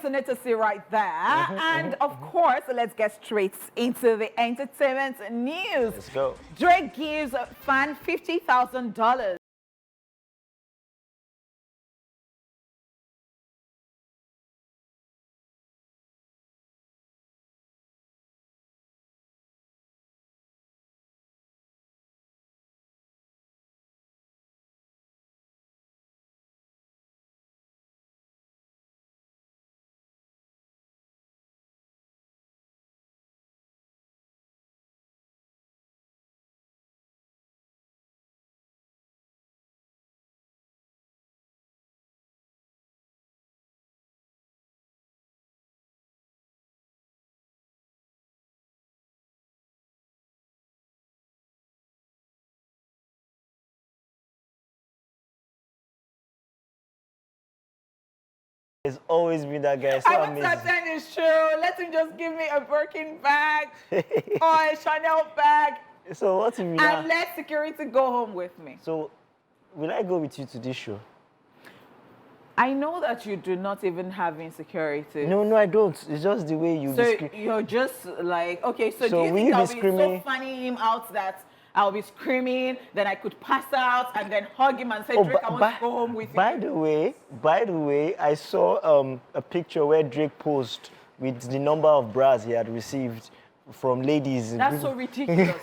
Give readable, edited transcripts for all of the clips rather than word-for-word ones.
need to see right there. And of course, let's get straight into the entertainment news. Let's go. Drake gives fan $50,000. It's always been that guy. So I want amazing. to attend his show. Let him just give me a Birkin bag or a Chanel bag. So what if you now? And let security go home with me. So, will I go with you to this show? I know that you do not even have insecurity. No, I don't. It's just the way you So you're just like, okay, so do you will think you I'll be be screaming? so funny him out that I'll be screaming, then I could pass out and then hug him and say, Drake, I want to go home with you. By the way, I saw a picture where Drake posed with the number of bras he had received from ladies. That's so ridiculous.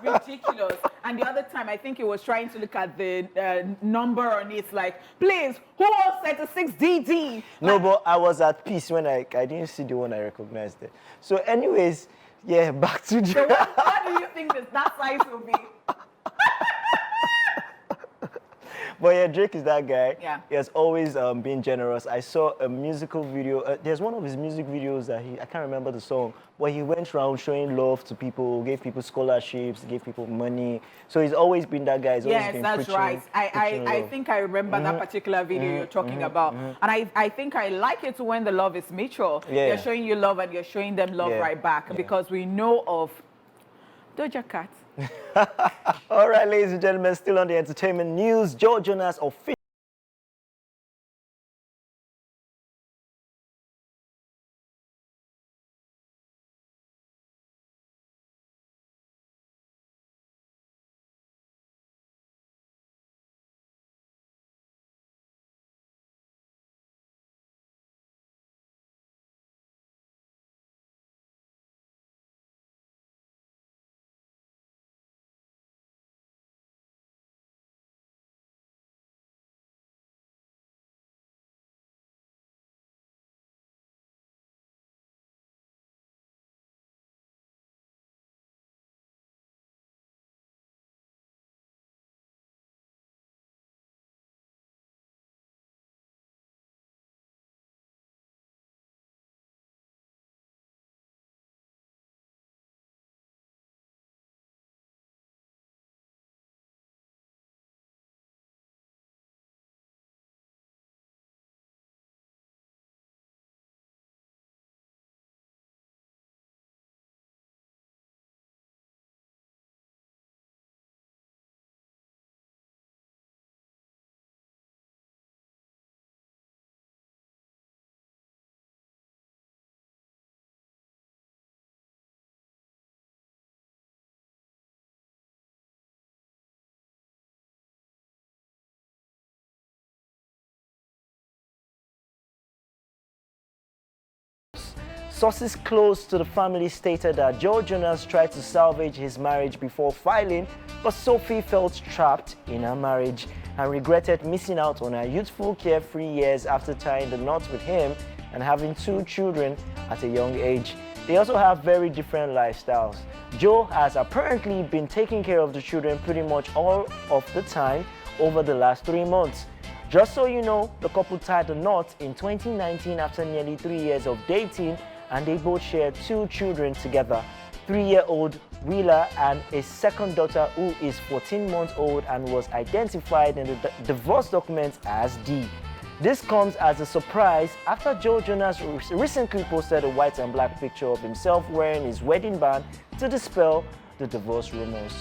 Ridiculous. And the other time, I think he was trying to look at the number on it, like, please, who wants 36DD? No, but I was at peace when I didn't see the one I recognized it. So anyways, yeah, back to Drake. So what do you think that size will be? But yeah, Drake is that guy. Yeah. He has always been generous. I saw a musical video. There's one of his music videos that I can't remember the song, but he went around showing love to people, gave people scholarships, gave people money. So he's always been that guy. He's always been That's preaching, right. preaching I love. think I remember that particular video you're talking about. And I think I like it when the love is mutual. Yeah. They're showing you love and you're showing them love right back. Because we know of Doja Cat. All right, ladies and gentlemen, still on the entertainment news. Joe Jonas officially sources close to the family stated that Joe Jonas tried to salvage his marriage before filing, but Sophie felt trapped in her marriage and regretted missing out on her youthful, carefree years after tying the knot with him and having 2 children at a young age. They also have very different lifestyles. Joe has apparently been taking care of the children pretty much all of the time over the last 3 months. Just so you know, the couple tied the knot in 2019 after nearly 3 years of dating, and they both share 2 children together, 3-year-old Wheeler and a second daughter who is 14 months old and was identified in the divorce documents as D. This comes as a surprise after Joe Jonas recently posted a white and black picture of himself wearing his wedding band to dispel the divorce rumors.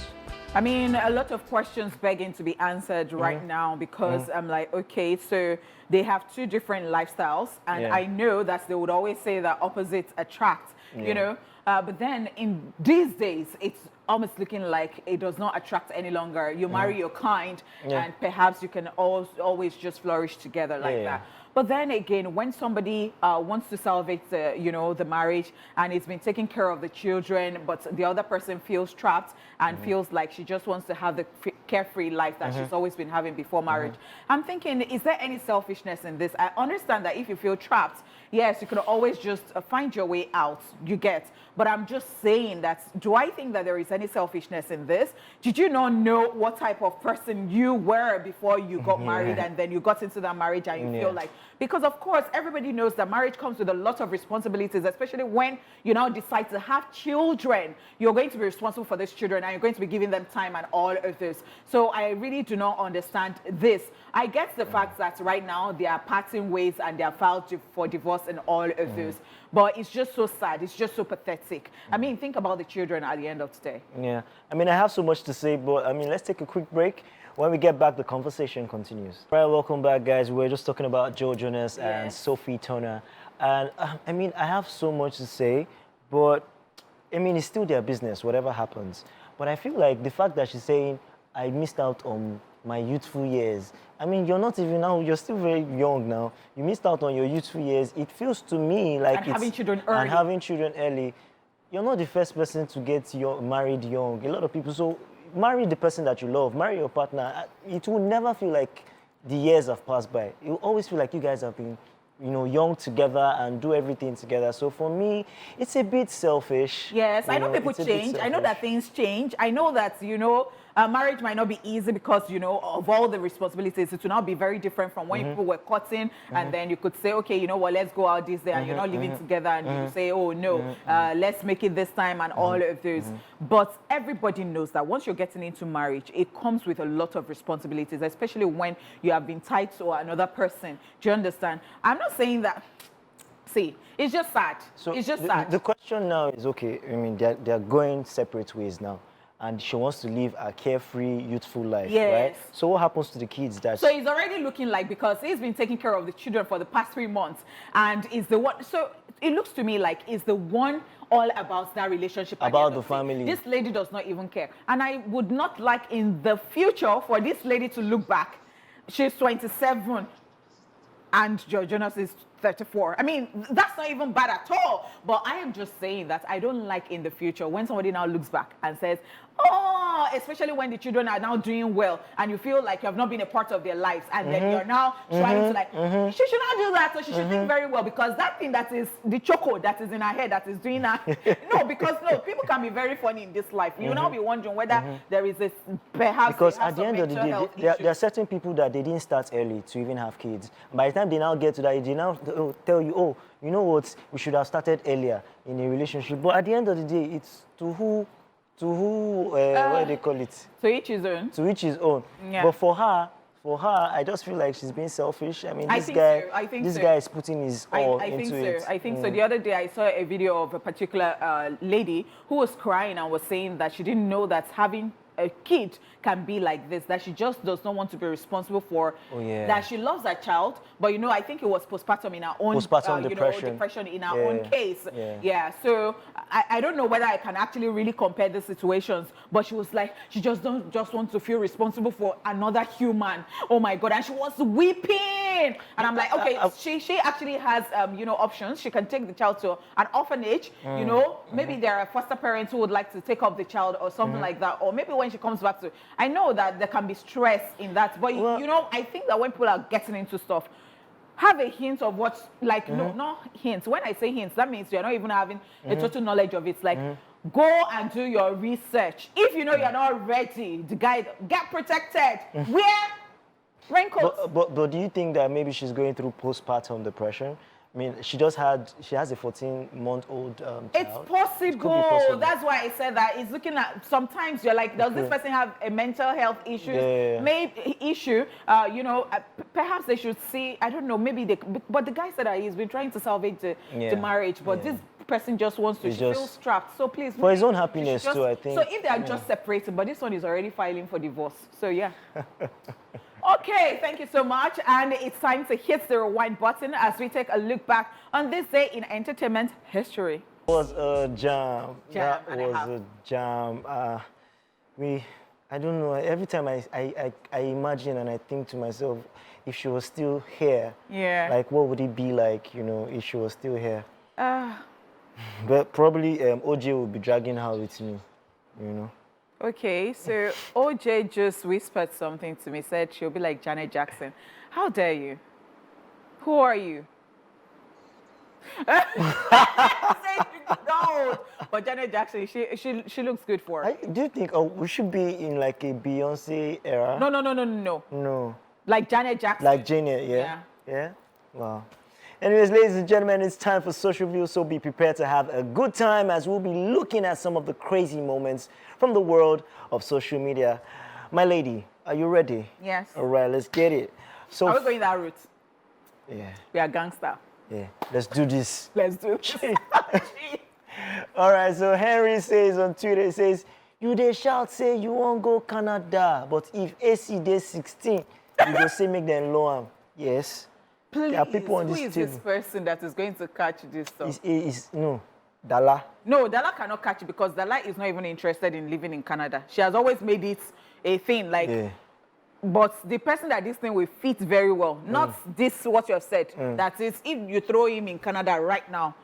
I mean, a lot of questions begging to be answered right now because I'm like, okay, so they have two different lifestyles, and I know that they would always say that opposites attract, you know, but then in these days, it's almost looking like it does not attract any longer. You marry your kind, and perhaps you can always just flourish together like that. But then again, when somebody wants to salvage the, you know, the marriage, and it's been taking care of the children, but the other person feels trapped and feels like she just wants to have the carefree life that she's always been having before marriage. I'm thinking, is there any selfishness in this? I understand that if you feel trapped, yes, you could always just find your way out, you get. But I'm just saying that, do I think that there is any selfishness in this? Did you not know what type of person you were before you got married, and then you got into that marriage and you feel like, because of course, everybody knows that marriage comes with a lot of responsibilities, especially when you now decide to have children. You're going to be responsible for these children, and you're going to be giving them time and all of this. So I really do not understand this. I get the fact that right now they are parting ways and they are filed for divorce and all of this. But it's just so sad. It's just so pathetic. I mean, think about the children at the end of the day. Yeah. I mean, I have so much to say, but I mean, let's take a quick break. When we get back, the conversation continues. All right, welcome back, guys. We're just talking about Joe Jonas and Sophie Turner. And I mean, I have so much to say, but I mean, it's still their business, whatever happens. But I feel like the fact that she's saying, I missed out on my youthful years. I mean, you're not even now, you're still very young now. You missed out on your youthful years. It feels to me like and having children early. And having children early. You're not the first person to get married young. A lot of people, so marry the person that you love, marry your partner. It will never feel like the years have passed by. It will always feel like you guys have been, you know, young together and do everything together. So for me, it's a bit selfish. Yes, I know people change. I know that things change. I know that, you know, marriage might not be easy because, you know, of all the responsibilities. It will now be very different from when people were cutting, and then you could say, okay, you know what, let's go out this day, and you're not living together, and you say, oh no, let's make it this time, and all of those. But everybody knows that once you're getting into marriage, it comes with a lot of responsibilities, especially when you have been tied to another person. Do you understand? I'm not saying that. See, it's just sad. So it's just sad. The question now is, okay, I mean, they're going separate ways now, and she wants to live a carefree, youthful life, right? So what happens to the kids? So he's already looking like, because he's been taking care of the children for the past 3 months, and is the one. So it looks to me like is the one all about that relationship. About the family. This lady does not even care, and I would not like in the future for this lady to look back. She's 27, and Joe Jonas is 34. I mean, that's not even bad at all. But I am just saying that I don't like in the future when somebody now looks back and says, oh, especially when the children are now doing well and you feel like you have not been a part of their lives, and then you're now trying to like, she should not do that, so she should think very well, because that thing that is the choco that is in her head that is doing that. No, because no, people can be very funny in this life. You will now be wondering whether there is this, perhaps because at the end of the day, there are certain people that they didn't start early to even have kids. By the time they now get to that age, they now tell you, oh, you know what, we should have started earlier in a relationship. But at the end of the day, it's to who, what do they call it? To each his own. To each his own. Yeah. But for her, I just feel like she's being selfish. I mean, this guy is putting his all into it. I think so. The other day, I saw a video of a particular lady who was crying and was saying that she didn't know that having a kid can be like this, that she just does not want to be responsible for, that she loves her child, but you know, I think it was postpartum in her own depression in her own case. So I don't know whether I can actually really compare the situations, but she was like, she just want to feel responsible for another human. Oh my God, and she was weeping, and I'm like, okay, she actually has you know, options. She can take the child to an orphanage, you know, maybe there are foster parents who would like to take up the child or something like that, or maybe when she comes back to, I know that there can be stress in that, but you know, I think that when people are getting into stuff, have a hint of what's like, no, not hints. When I say hints, that means you're not even having a total knowledge of it. It's like, go and do your research. If you know you're not ready, the guy, get protected. Wear raincoats. But do you think that maybe she's going through postpartum depression? I mean, she has a 14-month-old child. It's possible. That's why I said that. It's looking at, sometimes you're like, does this person have a mental health issue? Maybe issue, you know, perhaps they should see, I don't know, maybe they, but the guy said that he's been trying to salvage the marriage, but this person just wants to. She feels trapped. So please. For his own happiness too, I think. So if they are just separating, but this one is already filing for divorce. So yeah. Okay, thank you so much. And it's time to hit the rewind button as we take a look back on this day in entertainment history. It was a jam. That and was a jam. I don't know. Every time I imagine and I think to myself, if she was still here, like what would it be like, you know, if she was still here? But probably OJ would be dragging her with me, you know. Okay, so OJ just whispered something to me, said she'll be like Janet Jackson. How dare you? Who are you? No, but Janet Jackson, she looks good for her. Do you think we should be in like a Beyonce era? No. No. Like Janet Jackson. Like Janet, yeah? Wow. Anyways, ladies and gentlemen, it's time for Social View, so be prepared to have a good time as we'll be looking at some of the crazy moments from the world of social media. My lady, are you ready? Yes. All right, let's get it. So, are we going that route? Yeah. We are gangster. Yeah, let's do this. Let's do it. All right, so Henry says on Twitter, he says, you dey shout say you won't go Canada, but if AC dey 16, you go say make them low am. Yes. Please, there are people on who this is table. this person that is going to catch this stuff? No, Dala. No, Dala cannot catch it because Dala is not even interested in living in Canada. She has always made it a thing, like, but the person that this thing will fit very well, not this, what you have said, that is, if you throw him in Canada right now,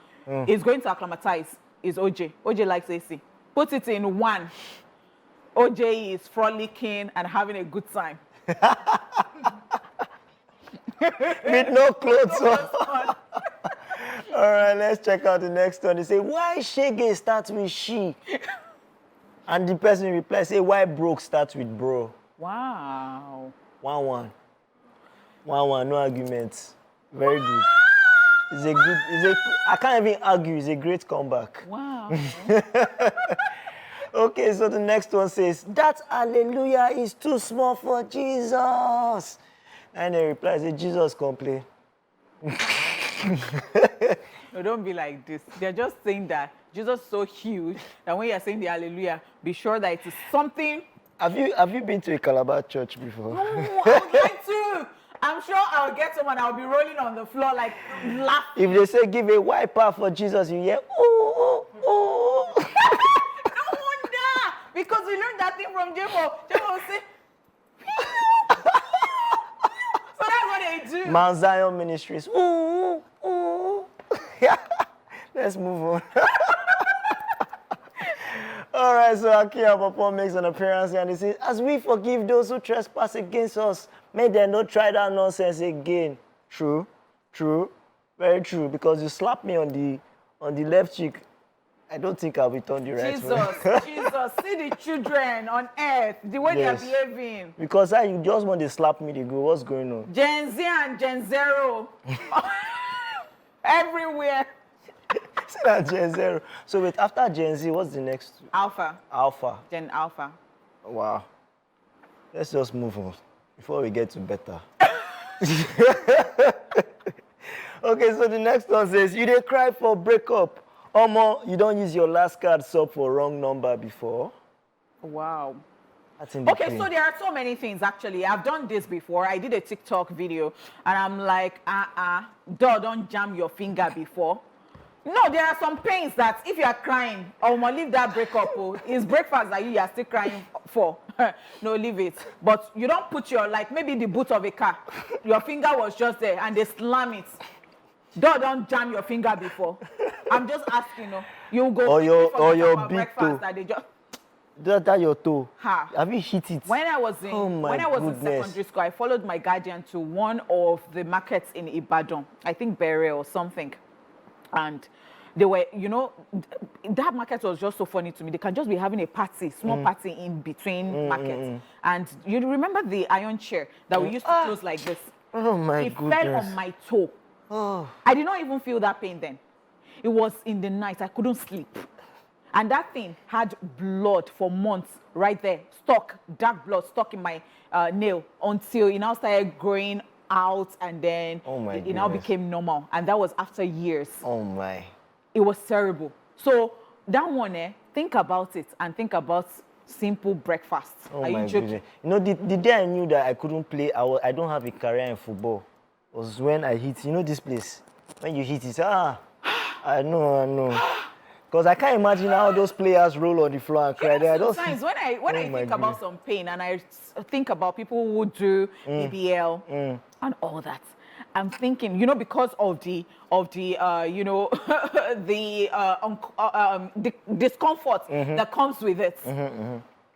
he's going to acclimatize, is OJ. OJ likes AC. Put it in one. OJ is frolicking and having a good time. With no clothes on. All right, let's check out the next one. They say, why Shege starts with she? And the person replies, say, why broke starts with bro? Wow. 1-1. 1-1, no arguments. Very good. I can't even argue, it's a great comeback. Wow. Okay, so the next one says, that hallelujah is too small for Jesus. And they reply, say, Jesus complain. No, don't be like this. They're just saying that Jesus is so huge that when you're saying the hallelujah, be sure that it is something. Have you been to a Calabar church before? No, I would like to. I'm sure I'll get someone, I'll be rolling on the floor like laughing. If they say give a wiper for Jesus, you hear, ooh, ooh. No wonder. Because we learned that thing from Jaypaul. Jaypaul will say, so that's what they do. Mount Zion Ministries. Ooh, ooh. Let's move on. All right, so Akia Papa makes an appearance and he says, as we forgive those who trespass against us, may they not try that nonsense again. True, very true, because you slapped me on the left cheek. I don't think I'll be turned the right way. Jesus, see the children on earth, the way they are behaving. Because you just want to slap me, they go, what's going on? Gen Z and Gen Zero. Everywhere. See that Gen Zero. So wait, after Gen Z, what's the next? Alpha. Alpha. Gen Alpha. Wow. Let's just move on before we get to better. Okay, so the next one says, you dey cry for breakup. Omo, you don't use your last card sub for wrong number before. Wow. That's in the okay, so there are so many things actually. I've done this before. I did a TikTok video and I'm like, don't jam your finger before. No, there are some pains that if you are crying, leave that breakup. It's breakfast that you are still crying for. No, leave it. But you don't put your, like maybe the boot of a car. Your finger was just there and they slam it. Don't jam your finger before. I'm just asking, you go or your big toe. That they just that your toe. Ha. Have you hit it? When I was in secondary school, I followed my guardian to one of the markets in Ibadan. I think Bere or something. And they were, that market was just so funny to me. They can just be having a party, small party in between markets. And you remember the iron chair that we used to close like this? Oh my goodness. It fell on my toe. Oh. I did not even feel that pain then. It was in the night. I couldn't sleep. And that thing had blood for months right there. Dark blood stuck in my nail until it now started growing out and then it now became normal. And that was after years. Oh my. It it was terrible. So that one, think about it and think about simple breakfast. Oh Are my you joking? goodness. You know, the day I knew that I couldn't play, I don't have a career in football, was when I hit, you know this place? When you hit it, I know. Because I can't imagine how those players roll on the floor and cry. Sometimes when I think about some pain and I think about people who do BBL and all that, I'm thinking, you know, because of the you know, the discomfort that comes with it.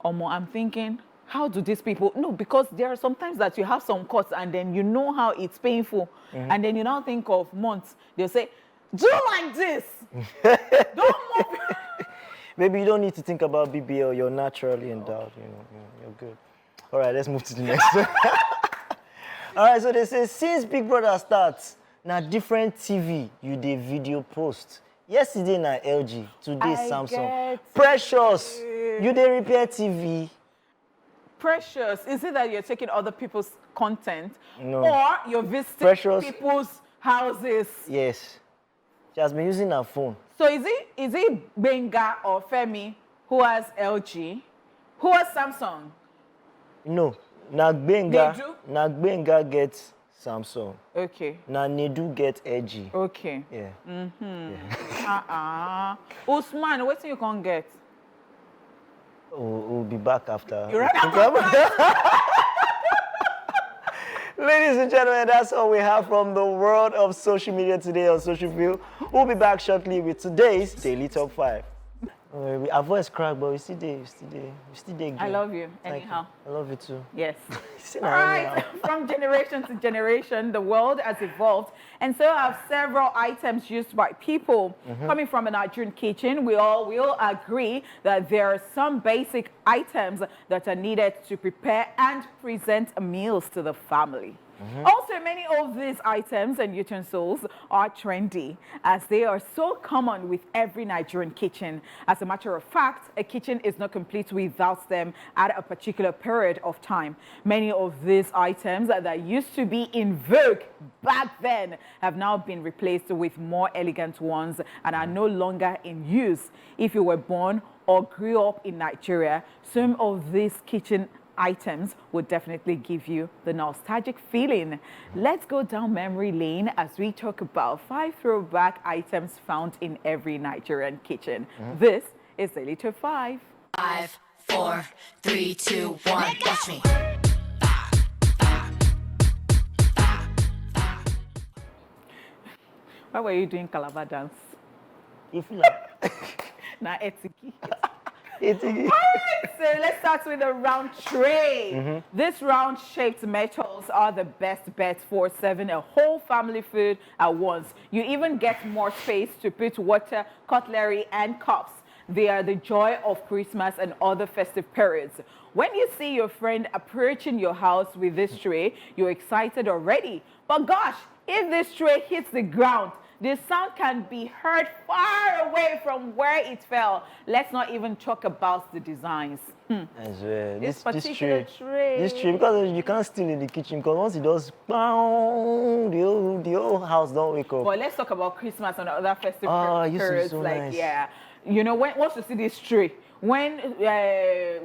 I'm thinking, how do these people? No, because there are sometimes that you have some cuts and then you know how it's painful, and then you now think of months. They'll say, do like this. Don't move. Maybe you don't need to think about BBL. You're naturally endowed. You know, you're good. All right, let's move to the next one. All right, so they say since Big Brother starts, now different TV you did video post. Yesterday na LG, today Samsung. Precious, you did repair TV. Precious, is it that you're taking other people's content, No. or you're visiting people's houses? Yes, she has been using her phone. So is it Benga or Femi who has LG, who has Samsung? No. Nagbenga gets Samsung. Okay. Now Nedu get LG. Okay. Yeah. Yeah. Usman, what you can get? We'll be back after. You're right. Ladies and gentlemen, that's all we have from the world of social media today on Social View. We'll be back shortly with today's Daily Top 5. Our voice cracked, but we still there. I love you, anyhow. I love you too. Yes. All right. From generation to generation, the world has evolved, and so have several items used by people. Coming from a Nigerian kitchen, we all will agree that there are some basic items that are needed to prepare and present meals to the family. Also, many of these items and utensils are trendy, as they are so common with every Nigerian kitchen. As a matter of fact, a kitchen is not complete without them at a particular period of time. Many of these items that used to be in vogue back then have now been replaced with more elegant ones and are no longer in use. If you were born or grew up in Nigeria, some of these kitchen items would definitely give you the nostalgic feeling. Let's go down memory lane as we talk about 5 throwback items found in every Nigerian kitchen. This is Daily Top 5. 5, 4, 3, 2, 1, watch me. Why were you doing Calabar dance? If you like. Na etiki. Alright, so let's start with a round tray. These round-shaped metals are the best bet for serving a whole family food at once. You even get more space to put water, cutlery, and cups. They are the joy of Christmas and other festive periods. When you see your friend approaching your house with this tray, you're excited already. But gosh, if this tray hits the ground, the sound can be heard far away from where it fell. Let's not even talk about the designs. As well. This particular tray. This tray, because you can't steal in the kitchen, because once it does, the whole house don't wake up. But let's talk about Christmas and other festive used to be periods. so Like, nice. yeah, you know, once you see this tray, when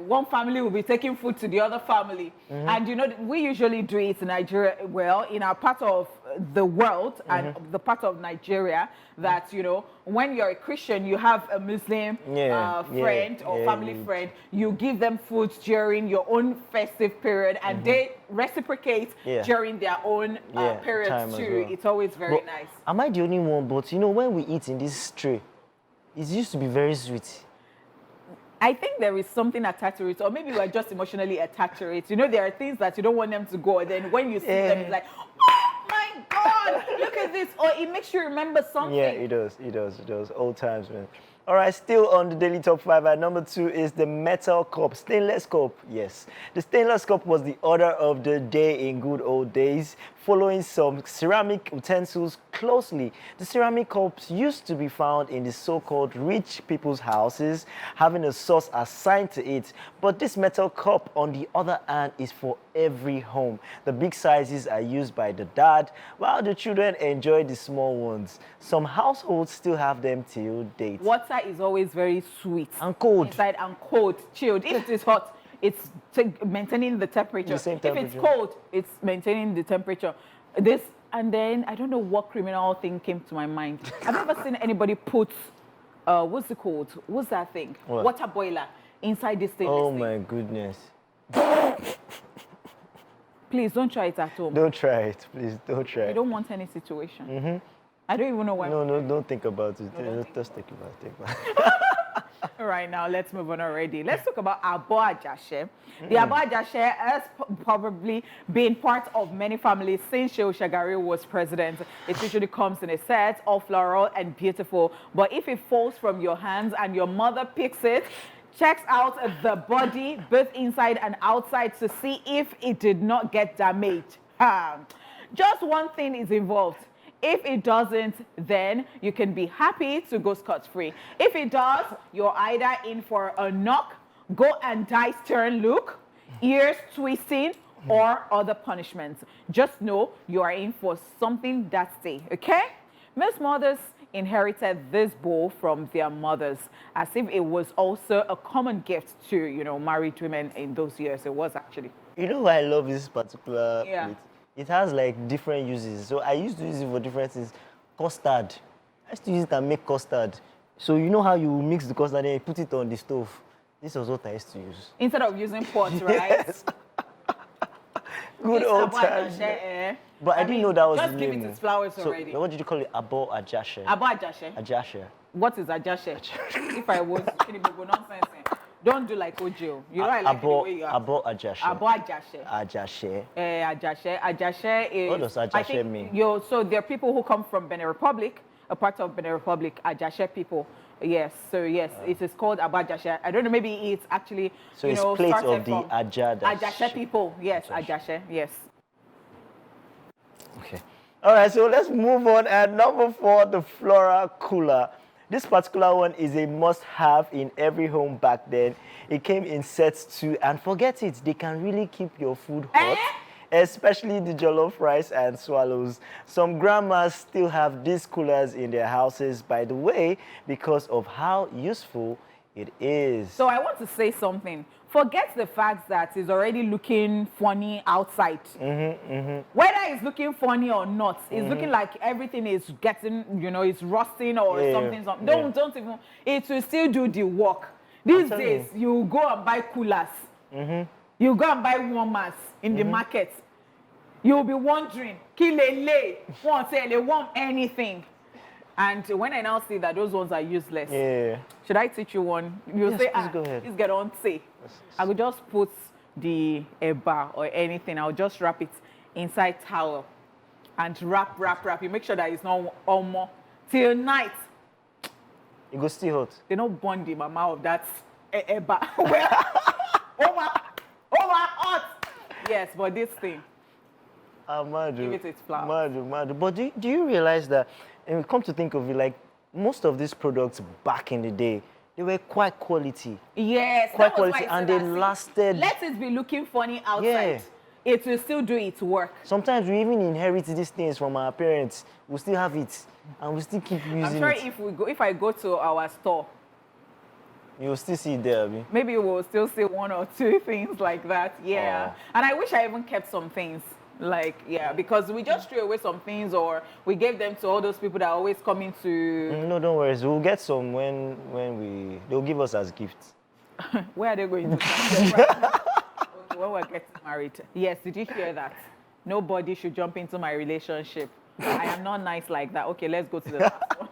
one family will be taking food to the other family, and you know, we usually do it in Nigeria, well, in our part of the world and the part of Nigeria that, you know, when you're a Christian, you have a Muslim friend or family friend, you give them food during your own festive period, and they reciprocate during their own periods too. Well. It's always very nice. Am I the only one? But you know, when we eat in this tray, it used to be very sweet. I think there is something attached to it, or maybe we're just emotionally attached to it. You know, there are things that you don't want them to go, and then when you see them, it's like, oh my God, look at this. Or it makes you remember something. Yeah, it does. Old times, man. All right, still on the Daily Top 5, at number 2 is the metal cup, stainless cup. Yes, the stainless cup was the order of the day in good old days, following some ceramic utensils closely. The ceramic cups used to be found in the so-called rich people's houses, having a sauce assigned to it. But this metal cup, on the other hand, is for every home. The big sizes are used by the dad, while the children enjoy the small ones. Some households still have them till date. Water is always very sweet. And cold. Inside and cold, chilled. If it is hot, it's maintaining the temperature. The same If temperature. it's cold, it's maintaining the temperature. This, and then I don't know what criminal thing came to my mind. I've never seen anybody put, what's it called? What's that thing? What? Water boiler inside this thing. Oh my goodness. Please don't try it at home. Don't try it, please. Don't try I it. don't want any situation. I don't even know why. No, don't think about it. No, Just think about it. All right, now let's move on already. Let's talk about Abo Ajashe. The Abo Ajashe has probably been part of many families since Shehu Shagari was president. It usually comes in a set, all floral and beautiful. But if it falls from your hands and your mother picks it, checks out the body, both inside and outside, to see if it did not get damaged. Just one thing is involved. If it doesn't, then you can be happy to go scot-free. If it does, you're either in for a knock, go and die stern look, ears twisting, or other punishments. Just know you are in for something that day, okay? Most mothers inherited this bowl from their mothers, as if it was also a common gift to, you know, married women in those years. It was actually. You know why I love this particular Yeah. plate? It has like different uses. So I used to use it for different things. Custard. I used to use it and make custard. So you know how you mix the custard and you put it on the stove? This was what I used to use. Instead of using pots, right? Yes. Good This old Abo times. Ajashe, eh? But I didn't know that was just the give name. it its flowers So already. what did you call it? Abo Ajashe. Abo Ajashe. Ajashe. What is Ajashe? If I was Kinibobo nonsense, don't do like Ojo. You know I like it the way you are. Abo Ajashe. Abo Ajashe. Ajashe. Ajashe. Ajashe is. What does Ajashe I think mean? So there are people who come from Benin Republic, a part of Benin Republic, Ajashe people. Yes, so yes, it is called Abo Ajashe. I don't know, maybe it's actually, So you it's know, plate started of the from Ajada. Ajashe people. Yes, Ajashe, yes. Okay. All right, so let's move on. At number 4, the Flora Cooler. This particular one is a must-have in every home back then. It came in sets too, and forget it, they can really keep your food hot, especially the jollof rice and swallows. Some grandmas still have these coolers in their houses, by the way, because of how useful it is. So I want to say something. Forget the fact that it's already looking funny outside. Whether it's looking funny or not, it's looking like everything is getting, you know, it's rusting or something. Don't even, it will still do the work. These days, you go and buy coolers. You go and buy warmers in the market. You'll be wondering, kilele, want anything. And when I now see that those ones are useless, should I teach you one? You'll say, go ahead. Please get on, say. I will just put the eba or anything. I'll just wrap it inside towel and wrap. You make sure that it's not almost till night. It goes still hot. They don't burn the mama of that eba. over hot. Yes, but this thing. Give it its flowers. Madu. But do you realize that, and come to think of it, like most of these products back in the day, they were quite quality. Yes, Quite that was quality, why I and said they that. See, lasted. let it be looking funny outside. Yeah. It will still do its work. Sometimes we even inherit these things from our parents. We still have it, and we still keep using I'm sure it. if I go to our store, You'll still see it there, Abi. maybe we'll still see 1 or 2 things like that. Yeah. Oh. And I wish I even kept some things. Like, yeah, because we just threw away some things or we gave them to all those people that are always coming to... No, don't worry. We'll get some when they'll give us as gifts. Where are they going to send them right now? Okay, when we're getting married. Yes, did you hear that? Nobody should jump into my relationship. I am not nice like that. Okay, let's go to the last one.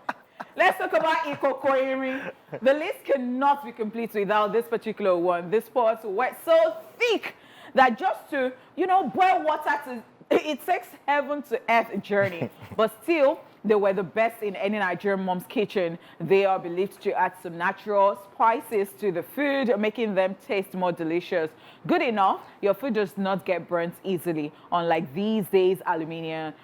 Let's talk about Ikokoiri. The list cannot be complete without this particular one. This pot wet so thick that just to, you know, boil water to, it takes heaven to earth journey. But still, they were the best in any Nigerian mom's kitchen. They are believed to add some natural spices to the food, making them taste more delicious. Good enough, your food does not get burnt easily, unlike these days aluminium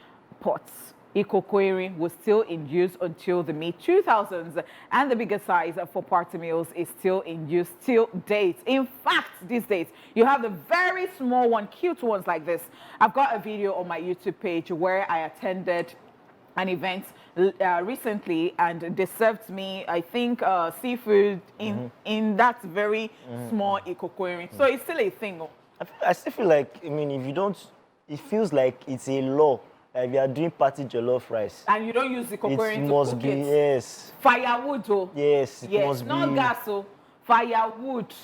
pots. Ikoko earring was still in use until the mid-2000s, and the bigger size for party meals is still in use till date. In fact, these days, you have the very small one, cute ones like this. I've got a video on my YouTube page where I attended an event recently, and they served me, I think, seafood in that very small Ikoko earring. So it's still a thing. I still feel like, I mean, if you don't, it feels like it's a law. Like you are doing party jollof rice. And you don't use the Ikoko earring to must cook be, it. Yes. Firewood, oh. Yes, it must not be. gas, oh. Firewood.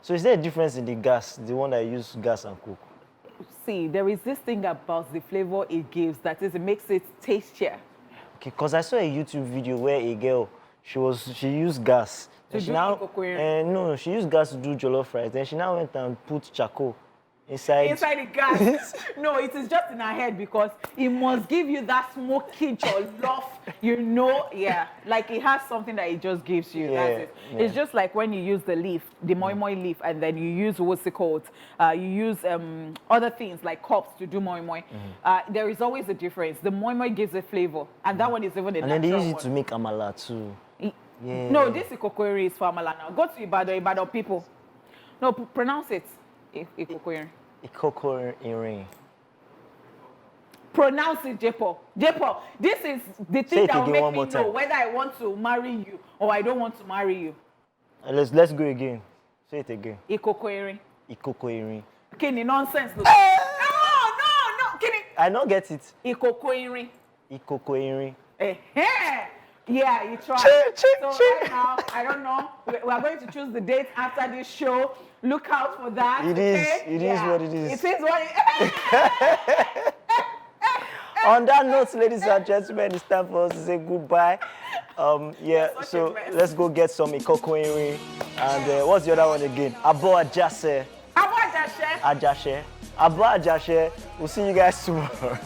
So is there a difference in the gas, the one that use gas and cook? See, there is this thing about the flavor it gives, that is, it makes it tastier. Okay, because I saw a YouTube video where a girl, she used gas. To she do now, Ikoko earring? no, she used gas to do jollof rice. Then she now went and put charcoal inside the gas. No, it is just in her head because it must give you that smoky jollof, you know. Yeah, like it has something that it just gives you. Yeah, That's it. yeah. It's just like when you use the leaf, the moi moi leaf, and then you use what's it called? You use other things like cups to do moi moi. There is always a difference. The moi moi gives a flavor, and that one is even a And then they natural use it one. to make amala too. Yeah. No, this Ikoko earring is for Amala now. Go to Ibadan people. No, pronounce it. Ikoko earring. Ikoko earring. Pronounce it, Jaypaul. Jaypaul, this is the Say thing it that will again make one me more know time. whether I want to marry you or I don't want to marry you. And let's go again. Say it again. Ikoko earring. Ikoko earring. Kenny, nonsense. Look. No. Kenny. I don't get it. Ikoko earring. Ikoko earring. Yeah, you try. Check. Right now, I don't know. We are going to choose the date after this show. Look out for that. It is. It is what it is. It is what it is. On that note, ladies and gentlemen, it's time for us to say goodbye. Yeah, so let's go get some Ikoko earring. And what's the other one again? Abo Ajase. Abo Ajase. Ajase. Abo Ajase. We'll see you guys tomorrow.